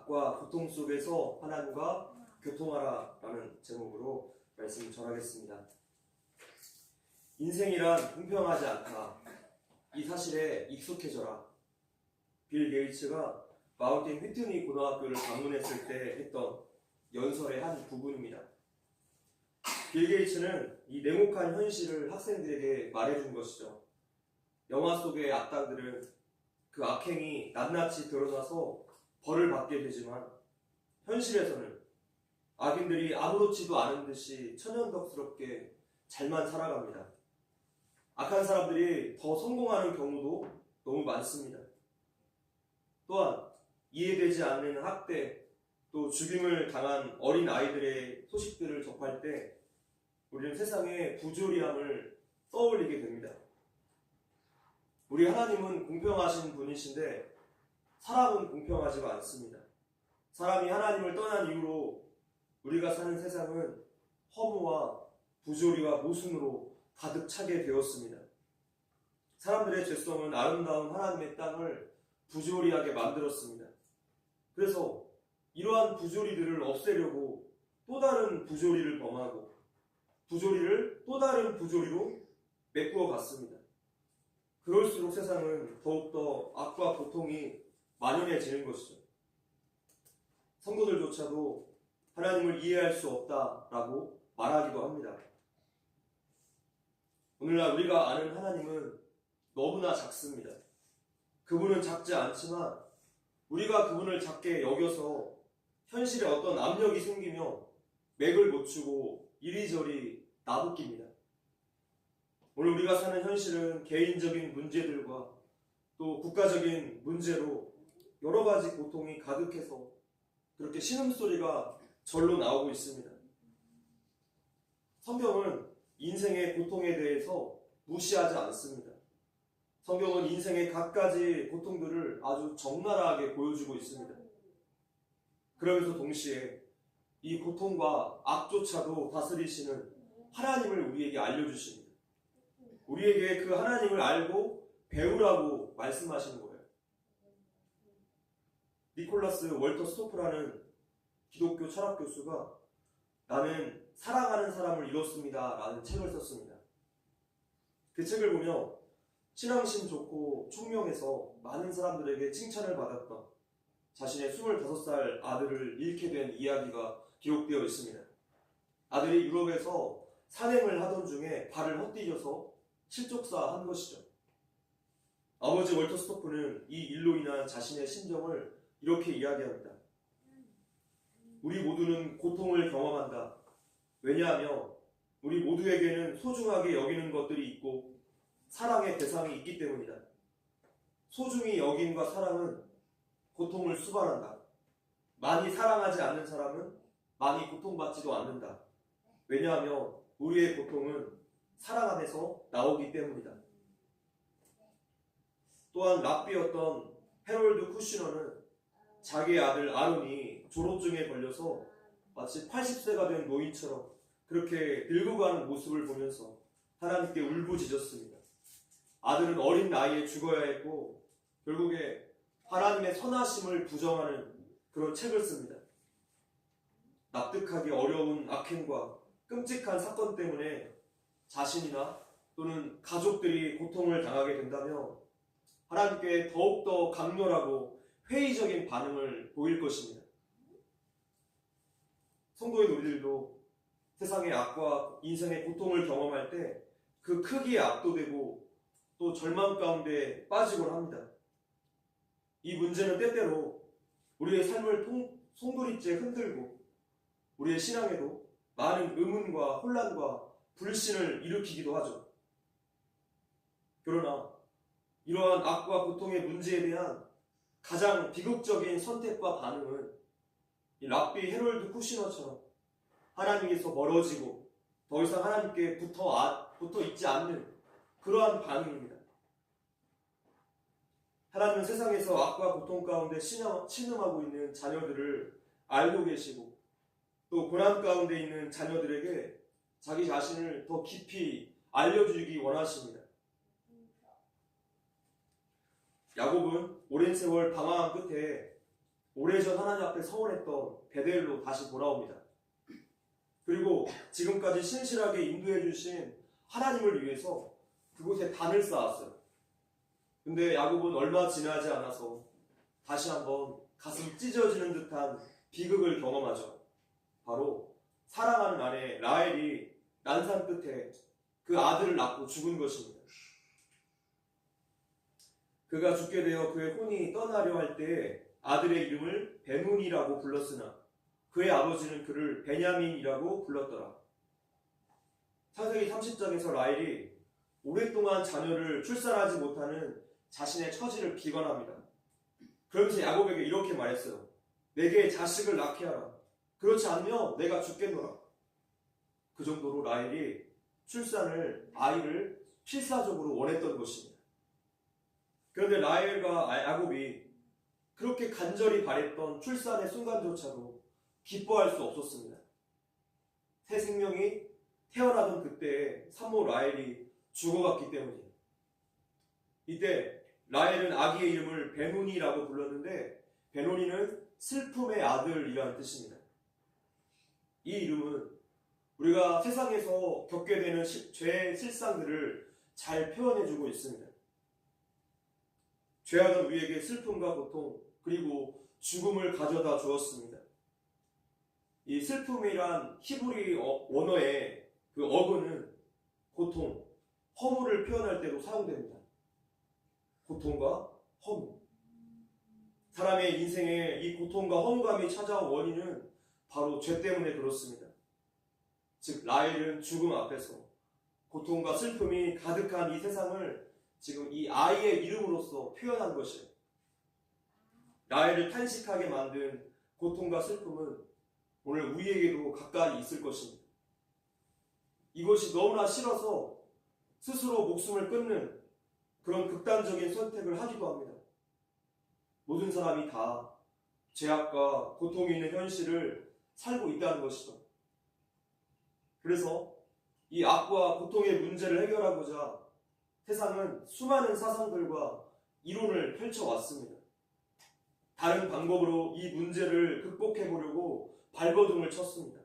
악과 고통 속에서 하나님과 교통하라라는 제목으로 말씀 전하겠습니다. 인생이란 공평하지 않다. 이 사실에 익숙해져라. 빌 게이츠가 마운틴 휘트니 고등학교를 방문했을 때 했던 연설의 한 부분입니다. 빌 게이츠는 이 냉혹한 현실을 학생들에게 말해준 것이죠. 영화 속의 악당들은 그 악행이 낱낱이 드러나서 벌을 받게 되지만 현실에서는 악인들이 아무렇지도 않은 듯이 천연덕스럽게 잘만 살아갑니다. 악한 사람들이 더 성공하는 경우도 너무 많습니다. 또한 이해되지 않는 학대, 또 죽임을 당한 어린 아이들의 소식들을 접할 때 우리는 세상의 부조리함을 떠올리게 됩니다. 우리 하나님은 공평하신 분이신데 사람은 공평하지가 않습니다. 사람이 하나님을 떠난 이후로 우리가 사는 세상은 허무와 부조리와 모순으로 가득 차게 되었습니다. 사람들의 죄성은 아름다운 하나님의 땅을 부조리하게 만들었습니다. 그래서 이러한 부조리들을 없애려고 또 다른 부조리를 범하고 부조리를 또 다른 부조리로 메꾸어 갔습니다. 그럴수록 세상은 더욱더 악과 고통이 만연해지는 것이죠. 성도들조차도 하나님을 이해할 수 없다라고 말하기도 합니다. 오늘날 우리가 아는 하나님은 너무나 작습니다. 그분은 작지 않지만 우리가 그분을 작게 여겨서 현실에 어떤 압력이 생기며 맥을 못 추고 이리저리 나부낍니다. 오늘 우리가 사는 현실은 개인적인 문제들과 또 국가적인 문제로 여러 가지 고통이 가득해서 그렇게 신음소리가 절로 나오고 있습니다. 성경은 인생의 고통에 대해서 무시하지 않습니다. 성경은 인생의 갖가지 고통들을 아주 적나라하게 보여주고 있습니다. 그러면서 동시에 이 고통과 악조차도 다스리시는 하나님을 우리에게 알려주십니다. 우리에게 그 하나님을 알고 배우라고 말씀하시는 거예요. 니콜라스 월터 스토프라는 기독교 철학 교수가 나는 사랑하는 사람을 잃었습니다 라는 책을 썼습니다. 그 책을 보며 신앙심 좋고 총명해서 많은 사람들에게 칭찬을 받았던 자신의 25살 아들을 잃게 된 이야기가 기록되어 있습니다. 아들이 유럽에서 산행을 하던 중에 발을 헛디뎌서 실족사한 것이죠. 아버지 월터 스토프는 이 일로 인한 자신의 심정을 이렇게 이야기합니다. 우리 모두는 고통을 경험한다. 왜냐하면 우리 모두에게는 소중하게 여기는 것들이 있고 사랑의 대상이 있기 때문이다. 소중히 여김과 사랑은 고통을 수반한다. 많이 사랑하지 않는 사람은 많이 고통받지도 않는다. 왜냐하면 우리의 고통은 사랑 안에서 나오기 때문이다. 또한 랍비였던 헤롤드 쿠시너는 자기의 아들 아론이 졸업증에 걸려서 마치 80세가 된 노인처럼 그렇게 늙어가는 모습을 보면서 하나님께 울부짖었습니다. 아들은 어린 나이에 죽어야 했고 결국에 하나님의 선하심을 부정하는 그런 책을 씁니다. 납득하기 어려운 악행과 끔찍한 사건 때문에 자신이나 또는 가족들이 고통을 당하게 된다면 하나님께 더욱더 강렬하고 회의적인 반응을 보일 것입니다. 성도인 우리들도 세상의 악과 인생의 고통을 경험할 때 그 크기에 압도되고 또 절망 가운데 빠지곤 합니다. 이 문제는 때때로 우리의 삶을 송두리째 흔들고 우리의 신앙에도 많은 의문과 혼란과 불신을 일으키기도 하죠. 그러나 이러한 악과 고통의 문제에 대한 가장 비극적인 선택과 반응은 이 랍비 헤롤드 쿠시너처럼 하나님께서 멀어지고 더 이상 하나님께 붙어 있지 않는 그러한 반응입니다. 하나님은 세상에서 악과 고통 가운데 신음하고 있는 자녀들을 알고 계시고 또 고난 가운데 있는 자녀들에게 자기 자신을 더 깊이 알려주기 원하십니다. 야곱은 오랜 세월 방황한 끝에 오래전 하나님 앞에 서원했던 베델로 다시 돌아옵니다. 그리고 지금까지 신실하게 인도해 주신 하나님을 위해서 그곳에 단을 쌓았어요. 근데 야곱은 얼마 지나지 않아서 다시 한번 가슴 찢어지는 듯한 비극을 경험하죠. 바로 사랑하는 아내 라헬이 난산 끝에 그 아들을 낳고 죽은 것입니다. 그가 죽게 되어 그의 혼이 떠나려 할 때에 아들의 이름을 베문이라고 불렀으나 그의 아버지는 그를 베냐민이라고 불렀더라. 창세기 30장에서 라헬이 오랫동안 자녀를 출산하지 못하는 자신의 처지를 비관합니다. 그러면서 야곱에게 이렇게 말했어요. 내게 자식을 낳게 하라. 그렇지 않으면 내가 죽겠노라. 그 정도로 라헬이 아이를 필사적으로 원했던 것입니다. 그런데 라헬과 야곱이 그렇게 간절히 바랬던 출산의 순간조차도 기뻐할 수 없었습니다. 새 생명이 태어나던 그때에 산모 라헬이 죽어갔기 때문이에요. 이때 라헬은 아기의 이름을 베노니라고 불렀는데 베노니는 슬픔의 아들이라는 뜻입니다. 이 이름은 우리가 세상에서 겪게 되는 죄의 실상들을 잘 표현해주고 있습니다. 죄악은 우리에게 슬픔과 고통 그리고 죽음을 가져다 주었습니다. 이 슬픔이란 히브리 원어의 그 어근은 고통, 허물을 표현할 때도 사용됩니다. 고통과 허무. 사람의 인생에 이 고통과 허무감이 찾아온 원인은 바로 죄 때문에 그렇습니다. 즉 라헬은 죽음 앞에서 고통과 슬픔이 가득한 이 세상을 지금 이 아이의 이름으로써 표현한 것이에요. 라헬을 탄식하게 만든 고통과 슬픔은 오늘 우리에게도 가까이 있을 것입니다. 이것이 너무나 싫어서 스스로 목숨을 끊는 그런 극단적인 선택을 하기도 합니다. 모든 사람이 다 죄악과 고통이 있는 현실을 살고 있다는 것이죠. 그래서 이 악과 고통의 문제를 해결하고자 세상은 수많은 사상들과 이론을 펼쳐왔습니다. 다른 방법으로 이 문제를 극복해 보려고 발버둥을 쳤습니다.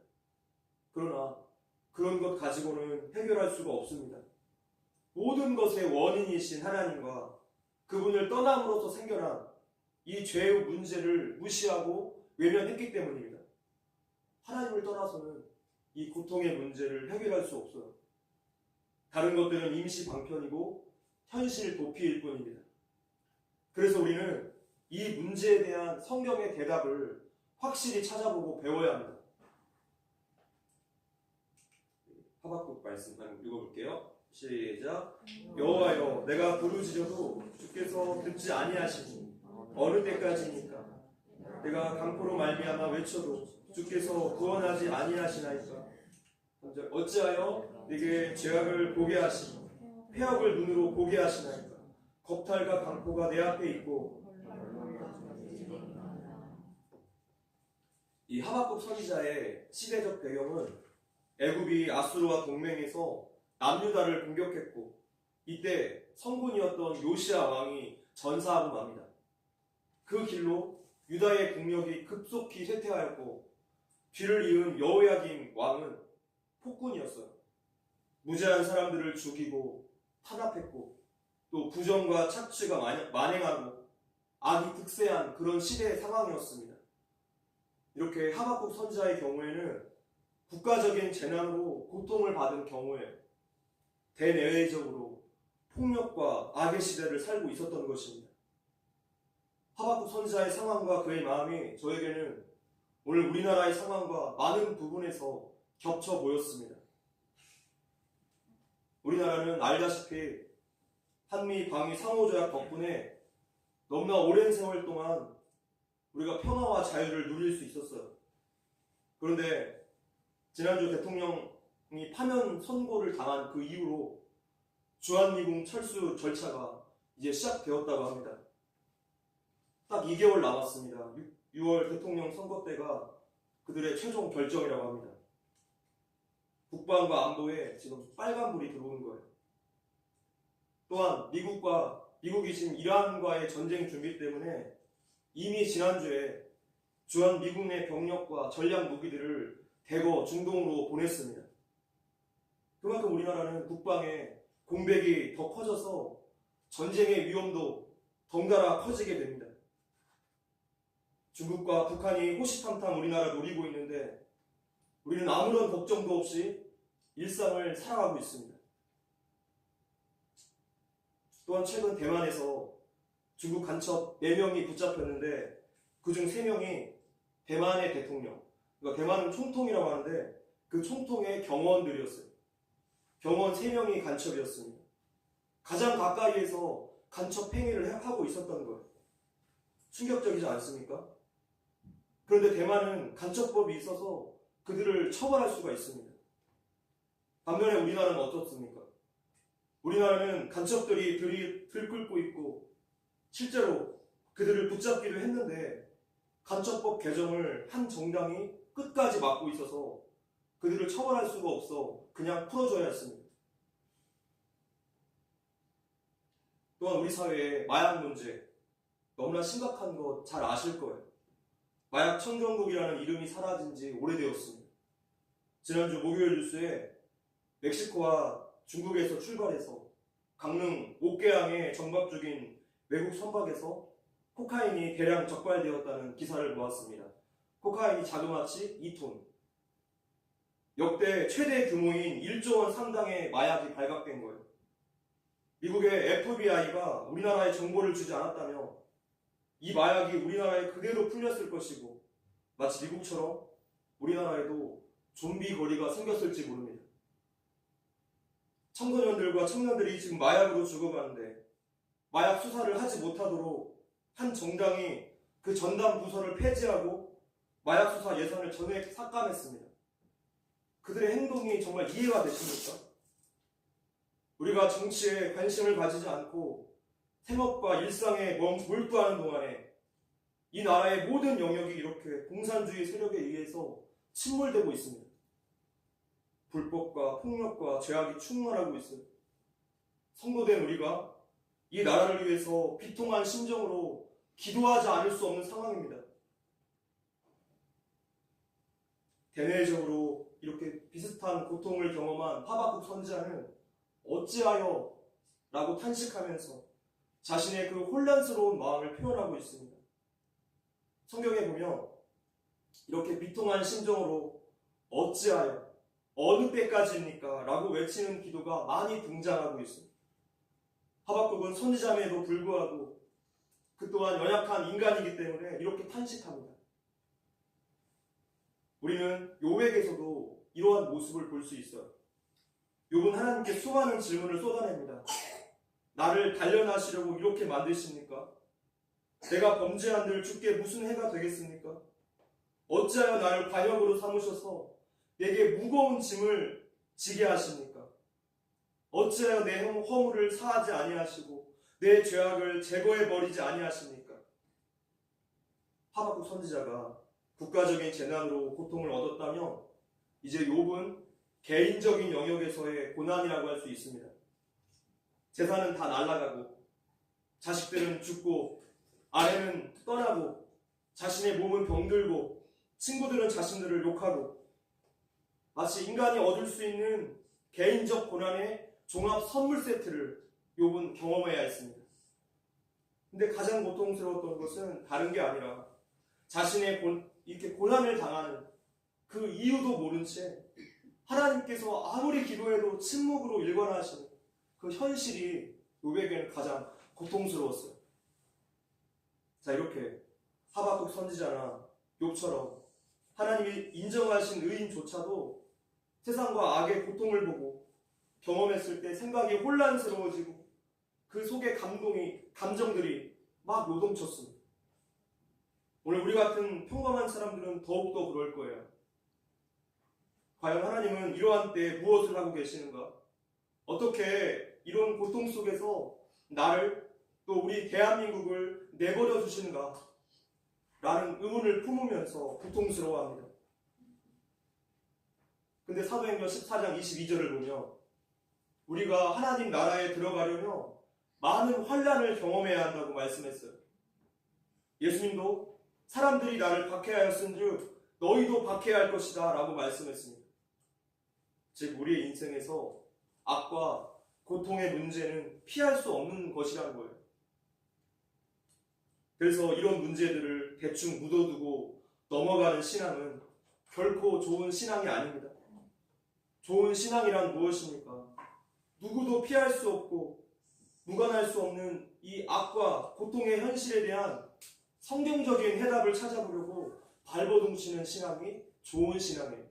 그러나 그런 것 가지고는 해결할 수가 없습니다. 모든 것의 원인이신 하나님과 그분을 떠남으로써 생겨난 이 죄의 문제를 무시하고 외면했기 때문입니다. 하나님을 떠나서는 이 고통의 문제를 해결할 수 없어요. 다른 것들은 임시 방편이고 현실 도피일 뿐입니다. 그래서 우리는 이 문제에 대한 성경의 대답을 확실히 찾아보고 배워야 합니다. 하박국 말씀 한번 읽어볼게요. 시작. 여호와여, 내가 부르짖어도 주께서 듣지 아니하시니 어느 때까지입니까? 내가 강포로 말미암아 외쳐도 주께서 구원하지 아니하시나이까? 어찌하여 내게 죄악을 보게 하시고 폐역을 눈으로 보게 하시나이까? 겁탈과 강포가 내 앞에 있고. 이 하박국 선지자의 시대적 배경은 애굽이 아수르와 동맹해서 남유다를 공격했고 이때 성군이었던 요시야 왕이 전사하고 맙니다. 그 길로 유다의 국력이 급속히 쇠퇴하였고 뒤를 이은 여호야김 왕은 폭군이었어요. 무죄한 사람들을 죽이고 탄압했고 또 부정과 착취가 만행하고 악이 득세한 그런 시대의 상황이었습니다. 이렇게 하박국 선지자의 경우에는 국가적인 재난으로 고통을 받은 경우에 대내외적으로 폭력과 악의 시대를 살고 있었던 것입니다. 하박국 선지자의 상황과 그의 마음이 저에게는 오늘 우리나라의 상황과 많은 부분에서 겹쳐 보였습니다. 우리나라는 알다시피 한미 방위 상호조약 덕분에 너무나 오랜 세월 동안 우리가 평화와 자유를 누릴 수 있었어요. 그런데 지난주 대통령이 파면 선고를 당한 그 이후로 주한미군 철수 절차가 이제 시작되었다고 합니다. 딱 2개월 남았습니다. 6월 대통령 선거 때가 그들의 최종 결정이라고 합니다. 국방과 안보에 지금 빨간불이 들어오는 거예요. 또한 미국이 지금 이란과의 전쟁 준비 때문에 이미 지난주에 주한 미국 내 병력과 전략 무기들을 대거 중동으로 보냈습니다. 그만큼 우리나라는 국방에 공백이 더 커져서 전쟁의 위험도 덩달아 커지게 됩니다. 중국과 북한이 호시탐탐 우리나라 노리고 있는데 우리는 아무런 걱정도 없이 일상을 살아가고 있습니다. 또한 최근 대만에서 중국 간첩 4명이 붙잡혔는데 그중 3명이 대만의 대통령, 그러니까 대만은 총통이라고 하는데 그 총통의 경호원들이었어요. 경호원 3명이 간첩이었습니다. 가장 가까이에서 간첩 행위를 하고 있었던 거예요. 충격적이지 않습니까? 그런데 대만은 간첩법이 있어서 그들을 처벌할 수가 있습니다. 반면에 우리나라는 어떻습니까? 우리나라는 간첩들이 들끓고 있고 실제로 그들을 붙잡기도 했는데 간첩법 개정을 한 정당이 끝까지 막고 있어서 그들을 처벌할 수가 없어 그냥 풀어줘야 했습니다. 또한 우리 사회의 마약 문제 너무나 심각한 거 잘 아실 거예요. 마약 청정국이라는 이름이 사라진 지 오래되었습니다. 지난주 목요일 뉴스에 멕시코와 중국에서 출발해서 강릉 옥계항에 정박 중인 외국 선박에서 코카인이 대량 적발되었다는 기사를 보았습니다. 코카인이 자그마치 2톤. 역대 최대 규모인 1조 원 상당의 마약이 발각된 거예요. 미국의 FBI가 우리나라에 정보를 주지 않았다면 이 마약이 우리나라에 그대로 풀렸을 것이고 마치 미국처럼 우리나라에도 좀비 거리가 생겼을지 모릅니다. 청소년들과 청년들이 지금 마약으로 죽어가는데 마약 수사를 하지 못하도록 한 정당이 그 전담 부서를 폐지하고 마약 수사 예산을 전액 삭감했습니다. 그들의 행동이 정말 이해가 되십니까? 우리가 정치에 관심을 가지지 않고 생업과 일상에 몰두하는 동안에 이 나라의 모든 영역이 이렇게 공산주의 세력에 의해서 침몰되고 있습니다. 불법과 폭력과 죄악이 충만하고 있어요. 성도된 우리가 이 나라를 위해서 비통한 심정으로 기도하지 않을 수 없는 상황입니다. 대내적으로 이렇게 비슷한 고통을 경험한 하박국 선지자는 어찌하여? 라고 탄식하면서 자신의 그 혼란스러운 마음을 표현하고 있습니다. 성경에 보면 이렇게 비통한 심정으로 어찌하여? 어느 때까지입니까? 라고 외치는 기도가 많이 등장하고 있습니다. 하박국은 선지자임에도 불구하고 그 또한 연약한 인간이기 때문에 이렇게 탄식합니다. 우리는 욥에게서도 이러한 모습을 볼 수 있어요. 욥은 하나님께 수많은 질문을 쏟아냅니다. 나를 단련하시려고 이렇게 만드십니까? 내가 범죄한들 주께 무슨 해가 되겠습니까? 어찌하여 나를 관역으로 삼으셔서 내게 무거운 짐을 지게 하십니까? 어찌하여 내 허물을 사하지 아니하시고 내 죄악을 제거해버리지 아니하십니까? 하박국 선지자가 국가적인 재난으로 고통을 얻었다면 이제 욥은 개인적인 영역에서의 고난이라고 할 수 있습니다. 재산은 다 날아가고 자식들은 죽고 아내는 떠나고 자신의 몸은 병들고 친구들은 자신들을 욕하고 마치 인간이 얻을 수 있는 개인적 고난의 종합 선물 세트를 욥은 경험해야 했습니다. 근데 가장 고통스러웠던 것은 다른 게 아니라 자신의 이렇게 고난을 당하는 그 이유도 모른 채 하나님께서 아무리 기도해도 침묵으로 일관하시는 그 현실이 욥에게는 가장 고통스러웠어요. 자, 이렇게 하박국 선지자나 욥처럼 하나님이 인정하신 의인조차도 세상과 악의 고통을 보고 경험했을 때 생각이 혼란스러워지고 그 속에 감정들이 막 요동쳤습니다. 오늘 우리 같은 평범한 사람들은 더욱더 그럴 거예요. 과연 하나님은 이러한 때에 무엇을 하고 계시는가? 어떻게 이런 고통 속에서 나를 또 우리 대한민국을 내버려 주시는가? 라는 의문을 품으면서 고통스러워합니다. 근데 사도행전 14장 22절을 보면 우리가 하나님 나라에 들어가려면 많은 환난을 경험해야 한다고 말씀했어요. 예수님도 사람들이 나를 박해하였은즉 너희도 박해할 것이다 라고 말씀했습니다. 즉 우리의 인생에서 악과 고통의 문제는 피할 수 없는 것이라는 거예요. 그래서 이런 문제들을 대충 묻어두고 넘어가는 신앙은 결코 좋은 신앙이 아닙니다. 좋은 신앙이란 무엇입니까? 누구도 피할 수 없고 무관할 수 없는 이 악과 고통의 현실에 대한 성경적인 해답을 찾아보려고 발버둥치는 신앙이 좋은 신앙이에요.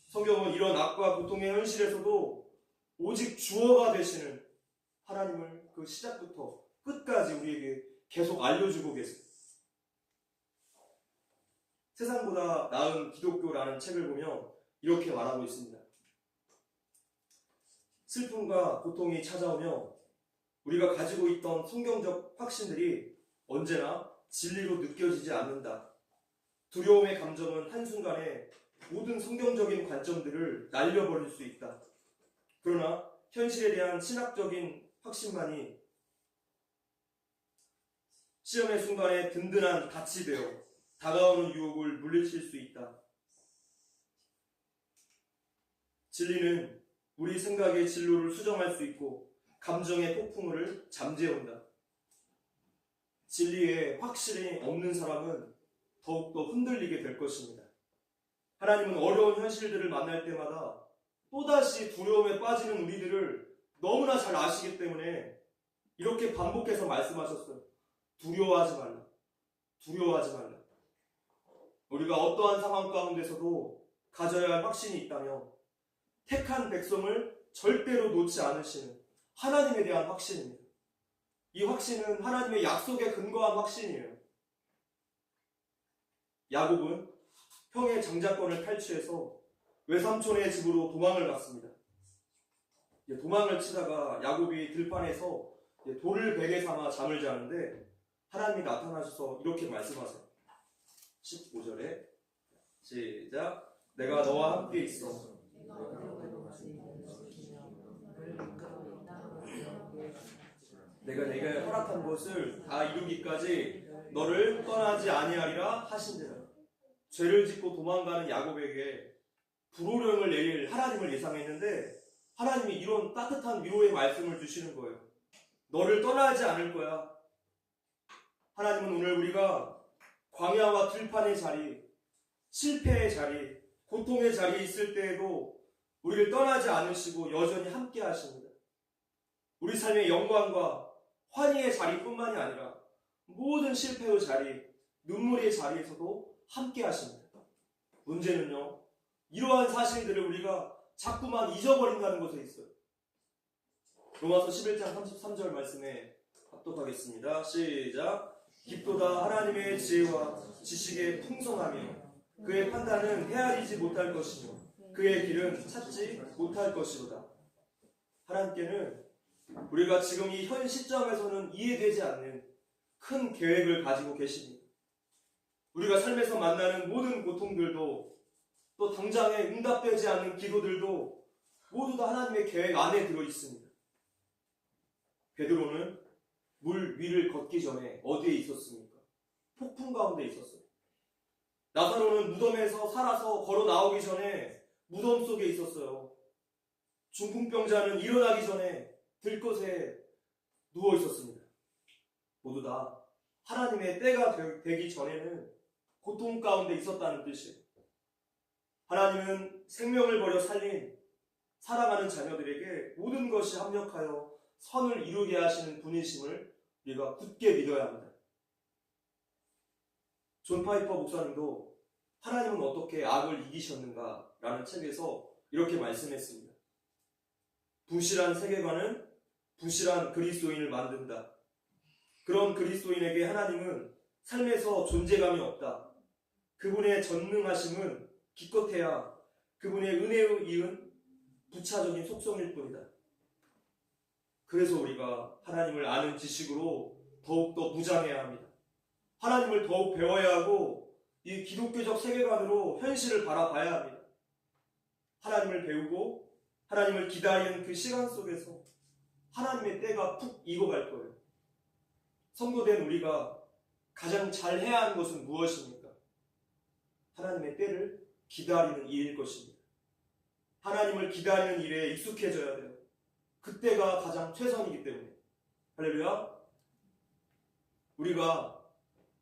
성경은 이런 악과 고통의 현실에서도 오직 주어가 되시는 하나님을 그 시작부터 끝까지 우리에게 계속 알려주고 계세요. 세상보다 나은 기독교라는 책을 보면 이렇게 말하고 있습니다. 슬픔과 고통이 찾아오며 우리가 가지고 있던 성경적 확신들이 언제나 진리로 느껴지지 않는다. 두려움의 감정은 한순간에 모든 성경적인 관점들을 날려버릴 수 있다. 그러나 현실에 대한 신학적인 확신만이 시험의 순간에 든든한 닻이 되어 다가오는 유혹을 물리칠 수 있다. 진리는 우리 생각의 진로를 수정할 수 있고 감정의 폭풍을 잠재운다. 진리에 확실히 없는 사람은 더욱더 흔들리게 될 것입니다. 하나님은 어려운 현실들을 만날 때마다 또다시 두려움에 빠지는 우리들을 너무나 잘 아시기 때문에 이렇게 반복해서 말씀하셨어요. 두려워하지 말라. 두려워하지 말라. 우리가 어떠한 상황 가운데서도 가져야 할 확신이 있다면 택한 백성을 절대로 놓지 않으시는 하나님에 대한 확신입니다. 이 확신은 하나님의 약속에 근거한 확신이에요. 야곱은 형의 장자권을 탈취해서 외삼촌의 집으로 도망을 갔습니다. 도망을 치다가 야곱이 들판에서 돌을 베개 삼아 잠을 자는데 하나님이 나타나셔서 이렇게 말씀하세요. 15절에 시작. 내가 너와 함께 있어. 내가 네게 허락한 것을 다 이루기까지 너를 떠나지 아니하리라 하신대라. 죄를 짓고 도망가는 야곱에게 불호령을 내릴 하나님을 예상했는데 하나님이 이런 따뜻한 위로의 말씀을 주시는 거예요. 너를 떠나지 않을 거야. 하나님은 오늘 우리가 광야와 들판의 자리, 실패의 자리, 고통의 자리에 있을 때에도 우리를 떠나지 않으시고 여전히 함께 하십니다. 우리 삶의 영광과 환희의 자리뿐만이 아니라 모든 실패의 자리, 눈물의 자리에서도 함께 하십니다. 문제는요, 이러한 사실들을 우리가 자꾸만 잊어버린다는 것에 있어요. 로마서 11장 33절 말씀에 합독하겠습니다. 시작. 깊도다 하나님의 지혜와 지식의 풍성함이요 그의 판단은 헤아리지 못할 것이며 그의 길은 찾지 못할 것이로다. 하나님께는 우리가 지금 이 현 시점에서는 이해되지 않는 큰 계획을 가지고 계십니다. 우리가 삶에서 만나는 모든 고통들도 또 당장에 응답되지 않는 기도들도 모두 다 하나님의 계획 안에 들어있습니다. 베드로는 물 위를 걷기 전에 어디에 있었습니까? 폭풍 가운데 있었어요. 나사로는 무덤에서 살아서 걸어 나오기 전에 무덤 속에 있었어요. 중풍병자는 일어나기 전에 들것에 누워 있었습니다. 모두 다 하나님의 때가 되기 전에는 고통 가운데 있었다는 뜻이에요. 하나님은 생명을 버려 살린 사랑하는 자녀들에게 모든 것이 합력하여 선을 이루게 하시는 분이심을 우리가 굳게 믿어야 합니다. 존 파이퍼 목사님도 하나님은 어떻게 악을 이기셨는가 라는 책에서 이렇게 말씀했습니다. 부실한 세계관은 부실한 그리스도인을 만든다. 그런 그리스도인에게 하나님은 삶에서 존재감이 없다. 그분의 전능하심은 기껏해야 그분의 은혜에 이은 부차적인 속성일 뿐이다. 그래서 우리가 하나님을 아는 지식으로 더욱더 무장해야 합니다. 하나님을 더욱 배워야 하고 이 기독교적 세계관으로 현실을 바라봐야 합니다. 하나님을 배우고 하나님을 기다리는 그 시간 속에서 하나님의 때가 푹 익어갈 거예요. 성도된 우리가 가장 잘 해야 하는 것은 무엇입니까? 하나님의 때를 기다리는 일일 것입니다. 하나님을 기다리는 일에 익숙해져야 돼요. 그때가 가장 최선이기 때문에. 할렐루야. 우리가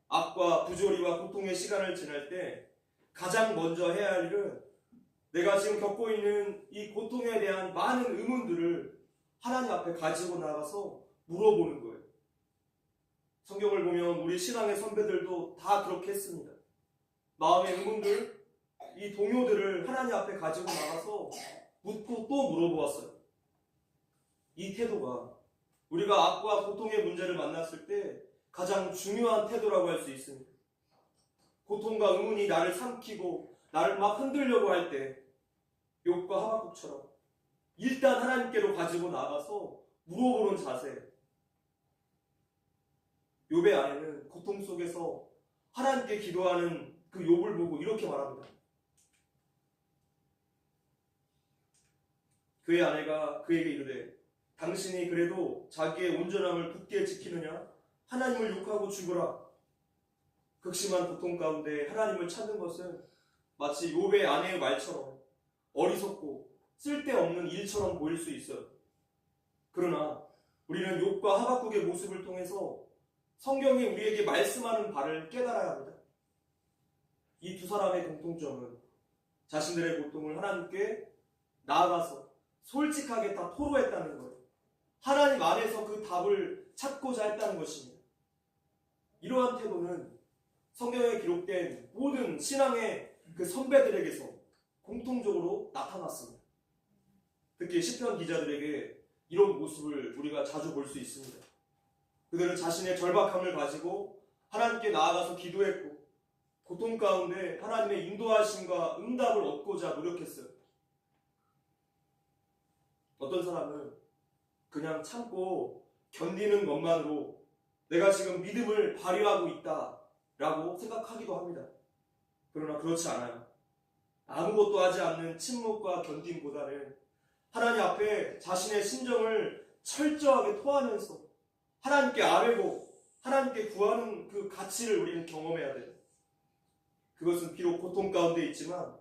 악과 부조리와 고통의 시간을 지날 때 가장 먼저 해야 할 일은 내가 지금 겪고 있는 이 고통에 대한 많은 의문들을 하나님 앞에 가지고 나가서 물어보는 거예요. 성경을 보면 우리 신앙의 선배들도 다 그렇게 했습니다. 마음의 의문들, 이 동요들을 하나님 앞에 가지고 나가서 묻고 또 물어보았어요. 이 태도가 우리가 악과 고통의 문제를 만났을 때 가장 중요한 태도라고 할 수 있습니다. 고통과 의문이 나를 삼키고 나를 막 흔들려고 할 때 욥과 하박국처럼 일단 하나님께로 가지고 나가서 물어보는 자세. 욥의 아내는 고통 속에서 하나님께 기도하는 그 욥을 보고 이렇게 말합니다. 그의 아내가 그에게 이르되 당신이 그래도 자기의 온전함을 굳게 지키느냐? 하나님을 욕하고 죽으라. 극심한 고통 가운데 하나님을 찾는 것은 마치 욥의 아내의 말처럼 어리석고 쓸데없는 일처럼 보일 수 있어요. 그러나 우리는 욥과 하박국의 모습을 통해서 성경이 우리에게 말씀하는 바를 깨달아야 합니다. 이 두 사람의 공통점은 자신들의 고통을 하나님께 나아가서 솔직하게 다 토로했다는 거예요. 하나님 안에서 그 답을 찾고자 했다는 것입니다. 이러한 태도는 성경에 기록된 모든 신앙의 그 선배들에게서 공통적으로 나타났습니다. 특히 시편 기자들에게 이런 모습을 우리가 자주 볼 수 있습니다. 그들은 자신의 절박함을 가지고 하나님께 나아가서 기도했고 고통 가운데 하나님의 인도하심과 응답을 얻고자 노력했어요. 어떤 사람은 그냥 참고 견디는 것만으로 내가 지금 믿음을 발휘하고 있다라고 생각하기도 합니다. 그러나 그렇지 않아요. 아무것도 하지 않는 침묵과 견딤보다는 하나님 앞에 자신의 심정을 철저하게 토하면서 하나님께 아뢰고 하나님께 구하는 그 가치를 우리는 경험해야 돼요. 그것은 비록 고통 가운데 있지만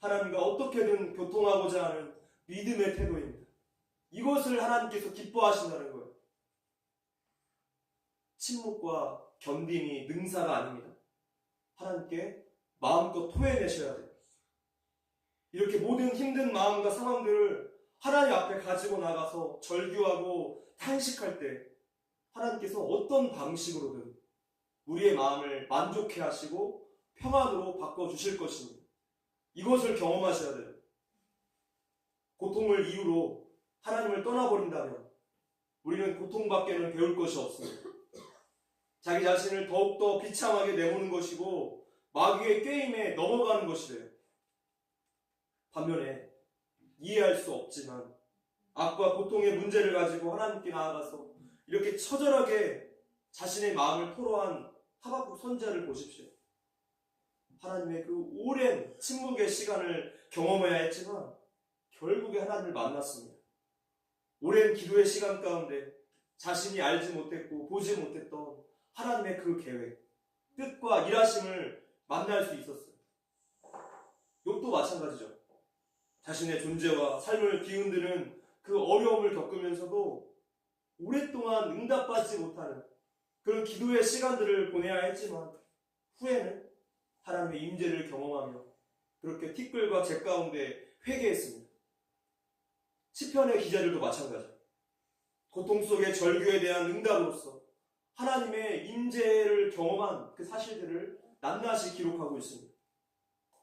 하나님과 어떻게든 교통하고자 하는 믿음의 태도입니다. 이것을 하나님께서 기뻐하신다는 거예요. 침묵과 견딤이 능사가 아닙니다. 하나님께 마음껏 토해내셔야 돼요. 이렇게 모든 힘든 마음과 상황들을 하나님 앞에 가지고 나가서 절규하고 탄식할 때 하나님께서 어떤 방식으로든 우리의 마음을 만족해 하시고 평안으로 바꿔주실 것입니다. 이것을 경험하셔야 돼요. 고통을 이유로 하나님을 떠나버린다면 우리는 고통밖에는 배울 것이 없습니다. 자기 자신을 더욱더 비참하게 내모는 것이고 마귀의 게임에 넘어가는 것이 돼요. 반면에 이해할 수 없지만 악과 고통의 문제를 가지고 하나님께 나아가서 이렇게 처절하게 자신의 마음을 토로한 하박국 선지자를 보십시오. 하나님의 그 오랜 침묵의 시간을 경험해야 했지만 결국에 하나님을 만났습니다. 오랜 기도의 시간 가운데 자신이 알지 못했고 보지 못했던 하나님의 그 계획, 뜻과 일하심을 만날 수 있었어요. 욥도 마찬가지죠. 자신의 존재와 삶을 뒤흔드는 그 어려움을 겪으면서도 오랫동안 응답받지 못하는 그런 기도의 시간들을 보내야 했지만 후에는 하나님의 임재를 경험하며 그렇게 티끌과 재 가운데 회개했습니다. 시편의 기자들도 마찬가지. 고통 속의 절규에 대한 응답으로서 하나님의 임재를 경험한 그 사실들을 낱낱이 기록하고 있습니다.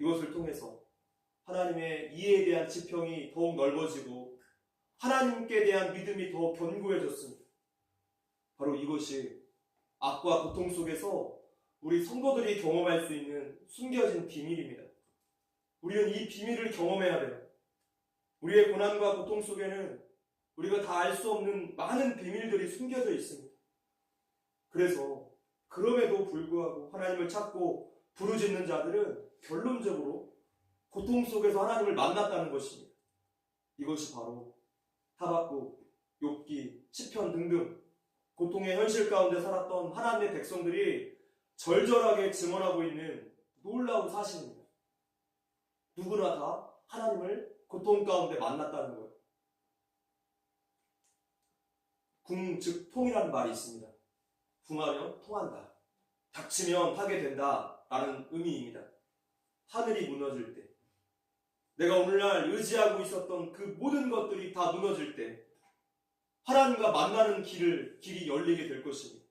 이것을 통해서 하나님의 이해에 대한 지평이 더욱 넓어지고 하나님께 대한 믿음이 더 견고해졌습니다. 바로 이것이 악과 고통 속에서 우리 성도들이 경험할 수 있는 숨겨진 비밀입니다. 우리는 이 비밀을 경험해야 돼요. 우리의 고난과 고통 속에는 우리가 다 알 수 없는 많은 비밀들이 숨겨져 있습니다. 그래서 그럼에도 불구하고 하나님을 찾고 부르짖는 자들은 결론적으로 고통 속에서 하나님을 만났다는 것입니다. 이것이 바로 하박국, 욥기, 시편 등등 고통의 현실 가운데 살았던 하나님의 백성들이 절절하게 증언하고 있는 놀라운 사실입니다. 누구나 다 하나님을 고통 가운데 만났다는 거예요. 궁, 즉 통이라는 말이 있습니다. 궁하면 통한다. 닥치면 하게 된다 라는 의미입니다. 하늘이 무너질 때, 내가 오늘날 의지하고 있었던 그 모든 것들이 다 무너질 때 하나님과 만나는 길이 열리게 될 것입니다.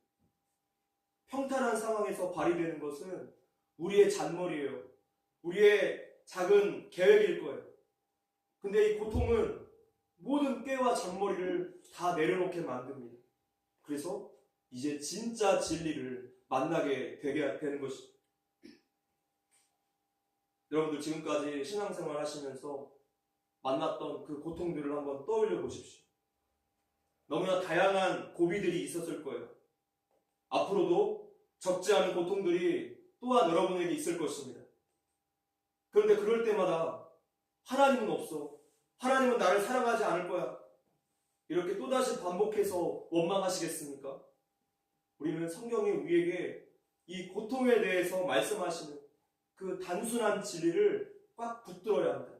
평탄한 상황에서 발휘되는 것은 우리의 잔머리예요. 우리의 작은 계획일 거예요. 근데 이 고통은 모든 꾀와 잔머리를 다 내려놓게 만듭니다. 그래서 이제 진짜 진리를 만나게 되게 되는 것입니다. 여러분들 지금까지 신앙생활 하시면서 만났던 그 고통들을 한번 떠올려 보십시오. 너무나 다양한 고비들이 있었을 거예요. 앞으로도 적지 않은 고통들이 또한 여러분에게 있을 것입니다. 그런데 그럴 때마다 하나님은 없어. 하나님은 나를 사랑하지 않을 거야. 이렇게 또다시 반복해서 원망하시겠습니까? 우리는 성경이 우리에게 이 고통에 대해서 말씀하시는 그 단순한 진리를 꽉 붙들어야 합니다.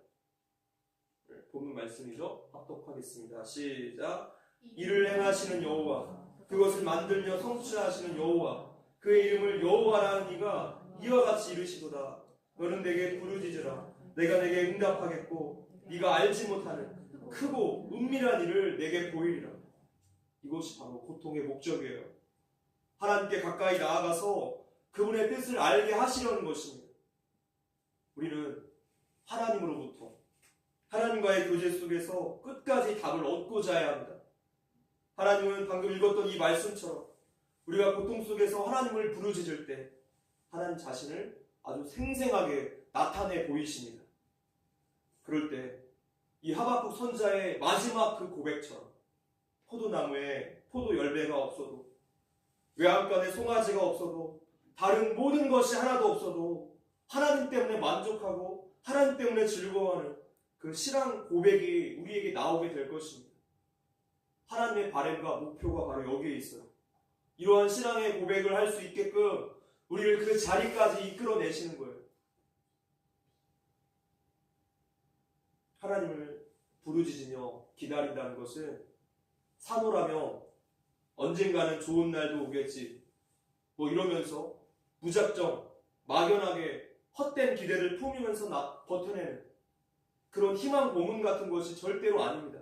본문 말씀이죠. 합독하겠습니다. 시작. 이를 행하시는 여호와, 그것을 만들며 성취하시는 여호와, 그의 이름을 여호와라 하는 이가 이와 같이 이르시도다. 너는 내게 부르짖으라. 내가 내게 응답하겠고 네가 알지 못하는 크고 은밀한 일을 내게 보이리라. 이것이 바로 고통의 목적이에요. 하나님께 가까이 나아가서 그분의 뜻을 알게 하시려는 것입니다. 우리는 하나님으로부터, 하나님과의 교제 속에서 끝까지 답을 얻고자 해야 합니다. 하나님은 방금 읽었던 이 말씀처럼 우리가 고통 속에서 하나님을 부르짖을 때 하나님 자신을 아주 생생하게 나타내 보이십니다. 그럴 때 이 하박국 선자의 마지막 그 고백처럼 포도나무에 포도 열매가 없어도, 외양간에 송아지가 없어도, 다른 모든 것이 하나도 없어도 하나님 때문에 만족하고 하나님 때문에 즐거워하는 그 신앙 고백이 우리에게 나오게 될 것입니다. 하나님의 바램과 목표가 바로 여기에 있어요. 이러한 신앙의 고백을 할 수 있게끔 우리를 그 자리까지 이끌어내시는 거예요. 하나님을 부르짖으며 기다린다는 것은 산호라며 언젠가는 좋은 날도 오겠지 뭐 이러면서 무작정 막연하게 헛된 기대를 품으면서 버텨내는 그런 희망 고문 같은 것이 절대로 아닙니다.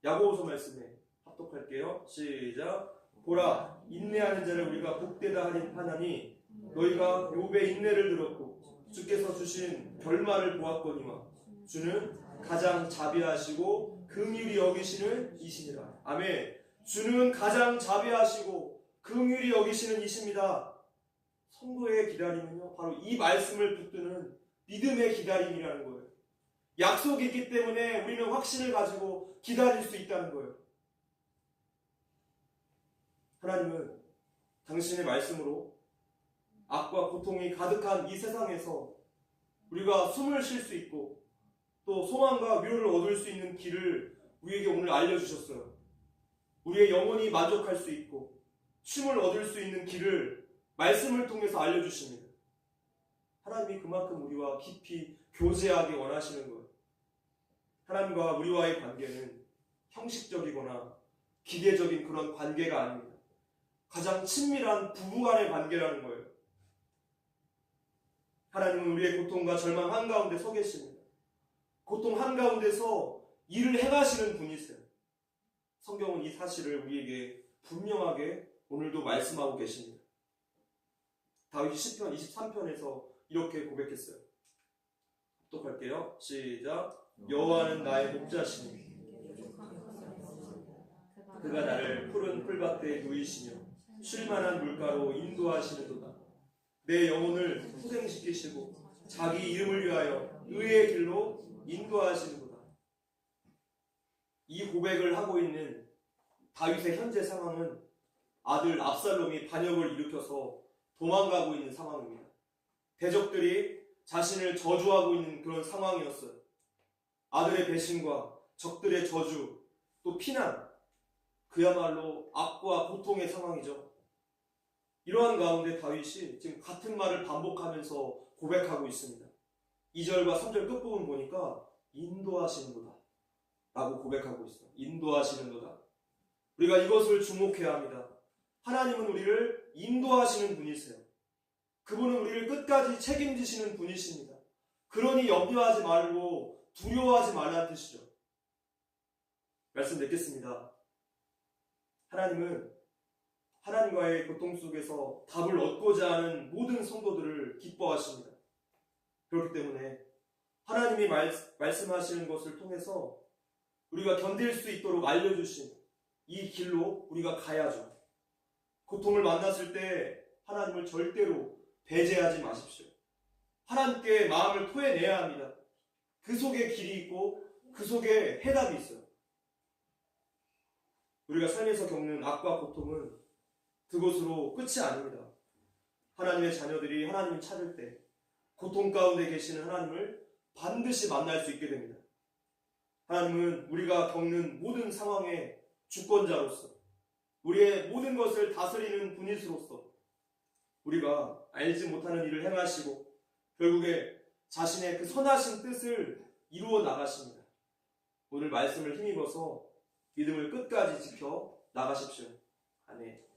야고보서 말씀에 합독할게요. 시작. 보라, 인내하는 자를 우리가 복되다 하나니 너희가 욥의 인내를 들었고 주께서 주신 결말을 보았거니와 주는 가장 자비하시고 긍휼히 여기시는 이시니라. 아멘. 주는 가장 자비하시고 긍휼히 여기시는 이십니다. 성도의 기다림은요, 바로 이 말씀을 붙드는 믿음의 기다림이라는 거예요. 약속이 있기 때문에 우리는 확신을 가지고 기다릴 수 있다는 거예요. 하나님은 당신의 말씀으로 악과 고통이 가득한 이 세상에서 우리가 숨을 쉴 수 있고 또 소망과 위로를 얻을 수 있는 길을 우리에게 오늘 알려주셨어요. 우리의 영혼이 만족할 수 있고 쉼을 얻을 수 있는 길을 말씀을 통해서 알려주십니다. 하나님이 그만큼 우리와 깊이 교제하기 원하시는 거예요. 하나님과 우리와의 관계는 형식적이거나 기계적인 그런 관계가 아닙니다. 가장 친밀한 부부간의 관계라는 거예요. 하나님은 우리의 고통과 절망 한가운데 서 계십니다. 고통 한가운데서 일을 행하시는 분이세요. 성경은 이 사실을 우리에게 분명하게 오늘도 말씀하고 계십니다. 다윗이 시편 23편에서 이렇게 고백했어요. 합독할게요. 시작. 여호와는 나의 목자시니 그가 나를 푸른 풀밭에 누이시며 쉴만한 물가로 인도하시는도다. 내 영혼을 후생시키시고 자기 이름을 위하여 의의 길로 인도하시는도다. 이 고백을 하고 있는 다윗의 현재 상황은 아들 압살롬이 반역을 일으켜서 도망가고 있는 상황입니다. 대적들이 자신을 저주하고 있는 그런 상황이었어요. 아들의 배신과 적들의 저주, 또 피난, 그야말로 악과 고통의 상황이죠. 이러한 가운데 다윗이 지금 같은 말을 반복하면서 고백하고 있습니다. 2절과 3절 끝부분 보니까 인도하시는도다 라고 고백하고 있어요. 인도하시는도다. 우리가 이것을 주목해야 합니다. 하나님은 우리를 인도하시는 분이세요. 그분은 우리를 끝까지 책임지시는 분이십니다. 그러니 염려하지 말고 두려워하지 말라는 뜻이죠. 말씀 맺겠습니다. 하나님은 하나님과의 고통 속에서 답을 얻고자 하는 모든 성도들을 기뻐하십니다. 그렇기 때문에 하나님이 말씀하시는 것을 통해서 우리가 견딜 수 있도록 알려주신 이 길로 우리가 가야죠. 고통을 만났을 때 하나님을 절대로 배제하지 마십시오. 하나님께 마음을 토해내야 합니다. 그 속에 길이 있고 그 속에 해답이 있어요. 우리가 삶에서 겪는 악과 고통은 그것으로 끝이 아닙니다. 하나님의 자녀들이 하나님을 찾을 때 고통 가운데 계시는 하나님을 반드시 만날 수 있게 됩니다. 하나님은 우리가 겪는 모든 상황의 주권자로서 우리의 모든 것을 다스리는 분이시로서 우리가 알지 못하는 일을 행하시고 결국에 자신의 그 선하신 뜻을 이루어 나가십니다. 오늘 말씀을 힘입어서 믿음을 끝까지 지켜 나가십시오. 아멘.